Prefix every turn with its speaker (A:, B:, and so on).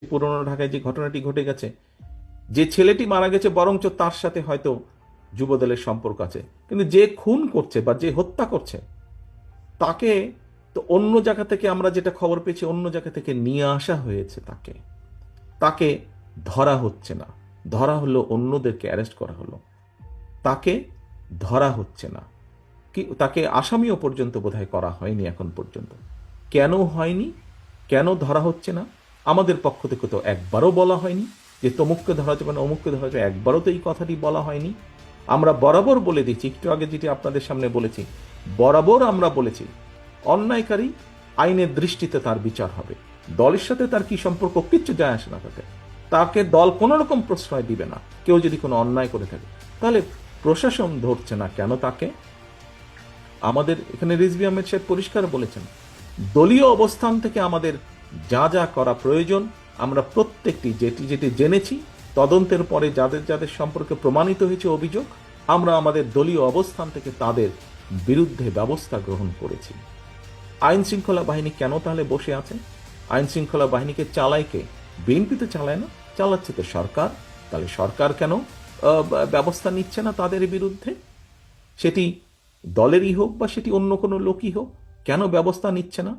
A: পুরনো ঢাকায় যে ঘটনাটি ঘটে গেছে, যে ছেলেটি মারা গেছে বরঞ্চ তার সাথে হয়তো যুবদলের সম্পর্ক আছে, কিন্তু যে খুন করছে বা যে হত্যা করছে তাকে তো অন্য জায়গা থেকে, আমরা যেটা খবর পেয়েছি, অন্য জায়গা থেকে নিয়ে আসা হয়েছে। তাকে তাকে ধরা হচ্ছে না, ধরা হলো অন্যদেরকে অ্যারেস্ট করা হলো, তাকে ধরা হচ্ছে না, কি তাকে আসামিও পর্যন্ত বোধহয় করা হয়নি এখন পর্যন্ত। কেন হয়নি, কেন ধরা হচ্ছে না? আমাদের পক্ষ থেকে তো একবারও বলা হয়নি যে তমুককে ধরা যাবে না, অমুককে ধরা যাবে, একবারও তো এই কথাটি বলা হয়নি। আমরা বরাবর বলে দিচ্ছি, একটু আগে যেটি আপনাদের সামনে বলেছি, বরাবর আমরা বলেছি অন্যায়কারী আইনের দৃষ্টিতে তার বিচার হবে। দলের সাথে তার কি সম্পর্ক, কিচ্ছু যায় আসে না তাতে। তাকে দল কোনো রকম প্রশ্রয় দিবে না। কেউ যদি কোনো অন্যায় করে থাকে, তাহলে প্রশাসন ধরছে না কেন তাকে? আমাদের এখানে রিজভী আহমেদ সাহেব পরিষ্কার বলেছেন, দলীয় অবস্থান থেকে আমাদের যা যা করা প্রয়োজন আমরা প্রত্যেকটি যেটি যেটি জেনেছি, তদন্তের পরে যাদের যাদের সম্পর্কে প্রমাণিত হয়েছে অভিযোগ, আমরা আমাদের দলীয় অবস্থান থেকে তাদের বিরুদ্ধে ব্যবস্থা গ্রহণ করেছি। আইন শৃঙ্খলা বাহিনী কেন তাহলে বসে আছে? আইন শৃঙ্খলা বাহিনীকে চালায় কে? বিএনপি তো চালায় না, চালাচ্ছে তো সরকার। তাহলে সরকার কেন ব্যবস্থা নিচ্ছে না তাদের বিরুদ্ধে? সেটি দলেরই হোক বা সেটি অন্য কোনো লোকই হোক, কেন ব্যবস্থা নিচ্ছে না?